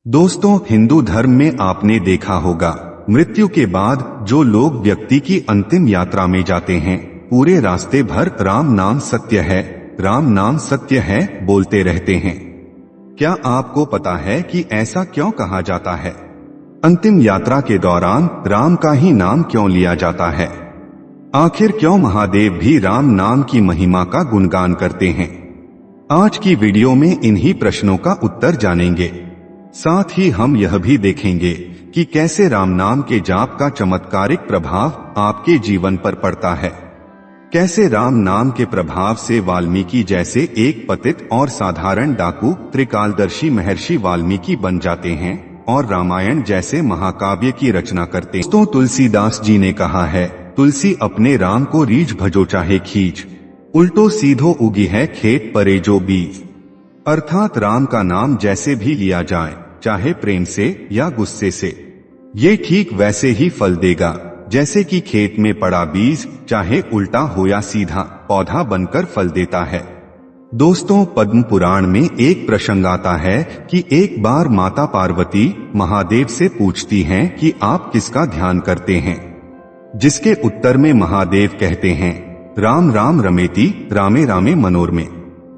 दोस्तों, हिंदू धर्म में आपने देखा होगा मृत्यु के बाद जो लोग व्यक्ति की अंतिम यात्रा में जाते हैं, पूरे रास्ते भर राम नाम सत्य है, राम नाम सत्य है बोलते रहते हैं। क्या आपको पता है कि ऐसा क्यों कहा जाता है? अंतिम यात्रा के दौरान राम का ही नाम क्यों लिया जाता है? आखिर क्यों महादेव भी राम नाम की महिमा का गुणगान करते हैं? आज की वीडियो में इन्हीं प्रश्नों का उत्तर जानेंगे। साथ ही हम यह भी देखेंगे कि कैसे राम नाम के जाप का चमत्कारिक प्रभाव आपके जीवन पर पड़ता है। कैसे राम नाम के प्रभाव से वाल्मीकि जैसे एक पतित और साधारण डाकू त्रिकालदर्शी महर्षि वाल्मीकि बन जाते हैं और रामायण जैसे महाकाव्य की रचना करते हैं। तो तुलसीदास जी ने कहा है, तुलसी अपने राम को रीझ भजो चाहे खींच, उल्टो सीधो उगी है खेत परे जो बीज। अर्थात राम का नाम जैसे भी लिया जाए, चाहे प्रेम से या गुस्से से, ये ठीक वैसे ही फल देगा जैसे कि खेत में पड़ा बीज, चाहे उल्टा हो या सीधा, पौधा बनकर फल देता है। दोस्तों, पद्म पुराण में एक प्रसंग आता है कि एक बार माता पार्वती महादेव से पूछती हैं कि आप किसका ध्यान करते हैं, जिसके उत्तर में महादेव कहते हैं, राम राम रमेति रामे रामे मनोरमे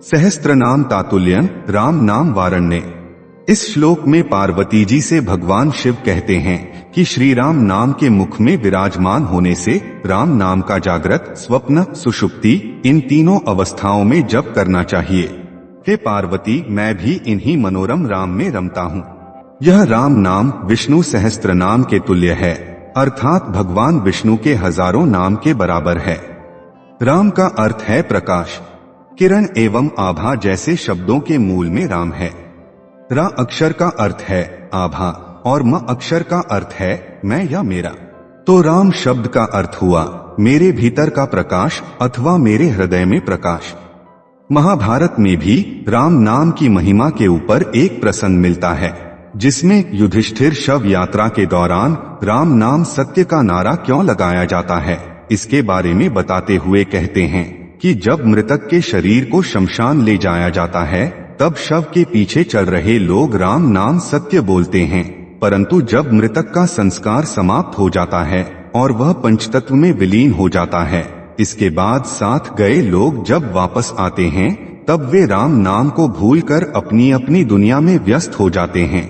सहस्त्र नाम तातुल्यं राम नाम वारण्य। इस श्लोक में पार्वती जी से भगवान शिव कहते हैं कि श्री राम नाम के मुख में विराजमान होने से राम नाम का जागृत, स्वप्न, सुषुप्ति इन तीनों अवस्थाओं में जप करना चाहिए। हे पार्वती, मैं भी इन्हीं मनोरम राम में रमता हूँ। यह राम नाम विष्णु सहस्त्र नाम के तुल्य है, अर्थात भगवान विष्णु के हजारों नाम के बराबर है। राम का अर्थ है प्रकाश, किरण एवं आभा जैसे शब्दों के मूल में राम है। रा अक्षर का अर्थ है आभा और म अक्षर का अर्थ है मैं या मेरा। तो राम शब्द का अर्थ हुआ मेरे भीतर का प्रकाश अथवा मेरे हृदय में प्रकाश। महाभारत में भी राम नाम की महिमा के ऊपर एक प्रसंग मिलता है, जिसमें युधिष्ठिर शव यात्रा के दौरान राम नाम सत्य का नारा क्यों लगाया जाता है, इसके बारे में बताते हुए कहते हैं कि जब मृतक के शरीर को शमशान ले जाया जाता है, तब शव के पीछे चल रहे लोग राम नाम सत्य बोलते हैं, परंतु जब मृतक का संस्कार समाप्त हो जाता है और वह पंचतत्व में विलीन हो जाता है, इसके बाद साथ गए लोग जब वापस आते हैं, तब वे राम नाम को भूलकर अपनी अपनी दुनिया में व्यस्त हो जाते हैं।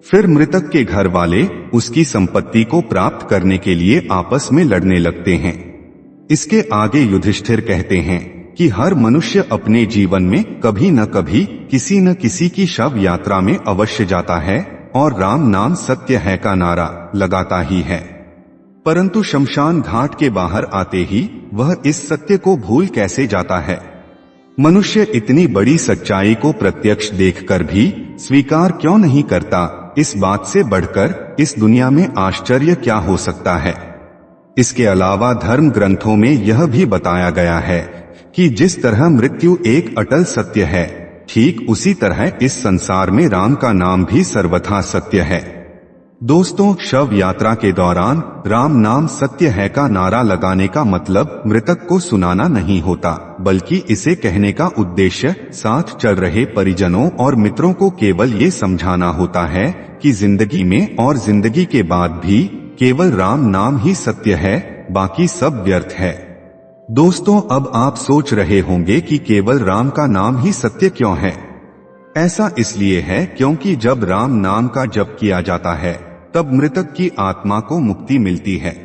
फिर मृतक के घर वाले उसकी संपत्ति को प्राप्त करने के लिए आपस में लड़ने लगते हैं। इसके आगे युधिष्ठिर कहते हैं कि हर मनुष्य अपने जीवन में कभी न कभी किसी न किसी की शव यात्रा में अवश्य जाता है और राम नाम सत्य है का नारा लगाता ही है, परंतु शमशान घाट के बाहर आते ही वह इस सत्य को भूल कैसे जाता है? मनुष्य इतनी बड़ी सच्चाई को प्रत्यक्ष देखकर भी स्वीकार क्यों नहीं करता? इस बात से बढ़कर इस दुनिया में आश्चर्य क्या हो सकता है? इसके अलावा धर्म ग्रंथों में यह भी बताया गया है कि जिस तरह मृत्यु एक अटल सत्य है, ठीक उसी तरह इस संसार में राम का नाम भी सर्वथा सत्य है। दोस्तों, शव यात्रा के दौरान राम नाम सत्य है का नारा लगाने का मतलब मृतक को सुनाना नहीं होता, बल्कि इसे कहने का उद्देश्य साथ चल रहे परिजनों और मित्रों को केवल ये समझाना होता है कि जिंदगी में और जिंदगी के बाद भी केवल राम नाम ही सत्य है, बाकी सब व्यर्थ है। दोस्तों, अब आप सोच रहे होंगे कि केवल राम का नाम ही सत्य क्यों है? ऐसा इसलिए है क्योंकि जब राम नाम का जप किया जाता है, तब मृतक की आत्मा को मुक्ति मिलती है।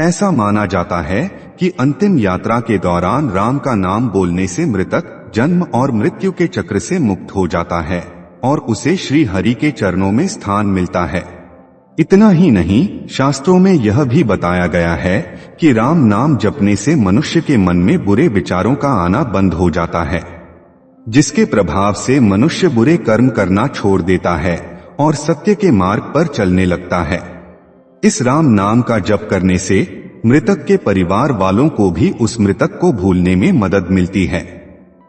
ऐसा माना जाता है कि अंतिम यात्रा के दौरान राम का नाम बोलने से मृतक जन्म और मृत्यु के चक्र से मुक्त हो जाता है और उसे श्री हरि के चरणों में स्थान मिलता है। इतना ही नहीं, शास्त्रों में यह भी बताया गया है कि राम नाम जपने से मनुष्य के मन में बुरे विचारों का आना बंद हो जाता है, जिसके प्रभाव से मनुष्य बुरे कर्म करना छोड़ देता है और सत्य के मार्ग पर चलने लगता है। इस राम नाम का जप करने से मृतक के परिवार वालों को भी उस मृतक को भूलने में मदद मिलती है।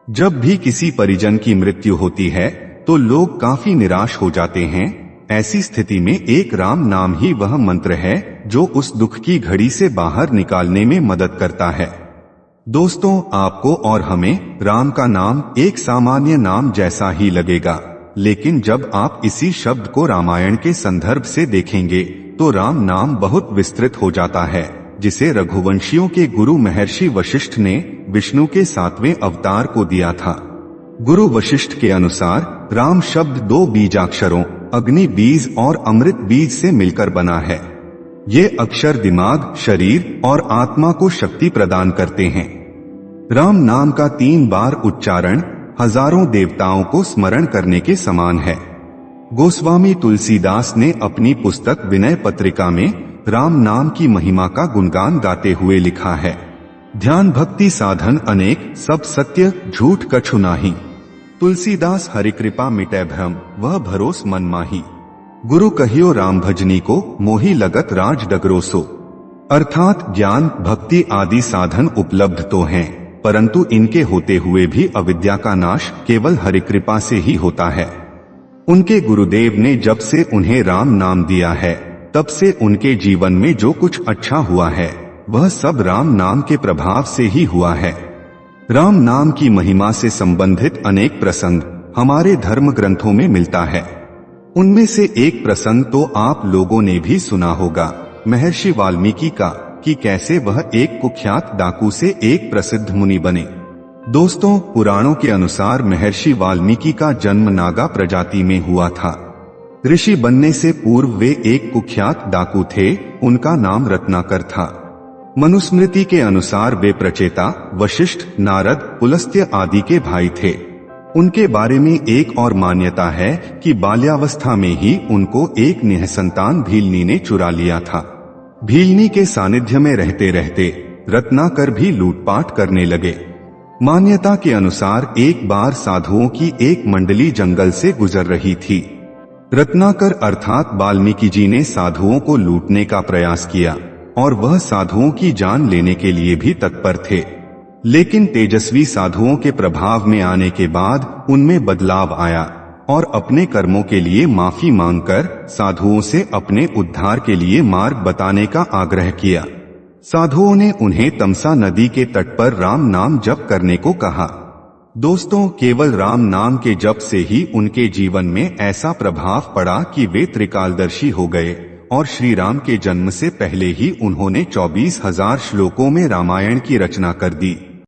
जब भी किसी परिजन की मृत्यु होती है तो लोग काफी निराश हो जाते हैं। ऐसी स्थिति में एक राम नाम ही वह मंत्र है जो उस दुख की घड़ी से बाहर निकालने में मदद करता है। दोस्तों, आपको और हमें राम का नाम एक सामान्य नाम जैसा ही लगेगा, लेकिन जब आप इसी शब्द को रामायण के संदर्भ से देखेंगे तो राम नाम बहुत विस्तृत हो जाता है, जिसे रघुवंशियों के गुरु महर्षि वशिष्ठ ने विष्णु के 7वें अवतार को दिया था। गुरु वशिष्ठ के अनुसार राम शब्द 2 बीजाक्षरों अग्नि बीज और अमृत बीज से मिलकर बना है। ये अक्षर दिमाग, शरीर और आत्मा को शक्ति प्रदान करते हैं। राम नाम का 3 बार उच्चारण हजारों देवताओं को स्मरण करने के समान है। गोस्वामी तुलसीदास ने अपनी पुस्तक विनय पत्रिका में राम नाम की महिमा का गुणगान गाते हुए लिखा है, ध्यान भक्ति साधन अनेक, सब सत्य झूठ कछु नाही। तुलसीदास हरिकृपा मिटै भ्रम, वह भरोस मन माही। गुरु कहियो राम भजनी को, मोही लगत राज डगरोसो। अर्थात ज्ञान भक्ति आदि साधन उपलब्ध तो हैं, परंतु इनके होते हुए भी अविद्या का नाश केवल हरिकृपा से ही होता है। उनके गुरुदेव ने जब से उन्हें राम नाम दिया है, तब से उनके जीवन में जो कुछ अच्छा हुआ है वह सब राम नाम के प्रभाव से ही हुआ है। राम नाम की महिमा से संबंधित अनेक प्रसंग हमारे धर्म ग्रंथों में मिलता है। उनमें से एक प्रसंग तो आप लोगों ने भी सुना होगा, महर्षि वाल्मीकि का, कि कैसे वह एक कुख्यात डाकू से एक प्रसिद्ध मुनि बने। दोस्तों, पुराणों के अनुसार महर्षि वाल्मीकि का जन्म नागा प्रजाति में हुआ था। ऋषि बनने से पूर्व वे एक कुख्यात डाकू थे, उनका नाम रत्नाकर था। मनुस्मृति के अनुसार वे प्रचेता, वशिष्ठ, नारद, पुलस्त्य आदि के भाई थे। उनके बारे में एक और मान्यता है कि बाल्यावस्था में ही उनको एक निःसंतान भीलनी ने चुरा लिया था। भीलनी के सानिध्य में रहते रहते रत्नाकर भी लूटपाट करने लगे। मान्यता के अनुसार एक बार साधुओं की एक मंडली जंगल से गुजर रही थी। रत्नाकर अर्थात वाल्मीकि जी ने साधुओं को लूटने का प्रयास किया और वह साधुओं की जान लेने के लिए भी तत्पर थे, लेकिन तेजस्वी साधुओं के प्रभाव में आने के बाद उनमें बदलाव आया और अपने कर्मों के लिए माफी मांगकर साधुओं से अपने उद्धार के लिए मार्ग बताने का आग्रह किया। साधुओं ने उन्हें तमसा नदी के तट पर राम नाम जप करने को कहा। दोस्तों, केवल राम नाम के जप से ही उनके जीवन में ऐसा प्रभाव पड़ा कि वे त्रिकालदर्शी हो गए और श्री राम के जन्म से पहले ही उन्होंने 24,000 श्लोकों में रामायण की रचना कर दी।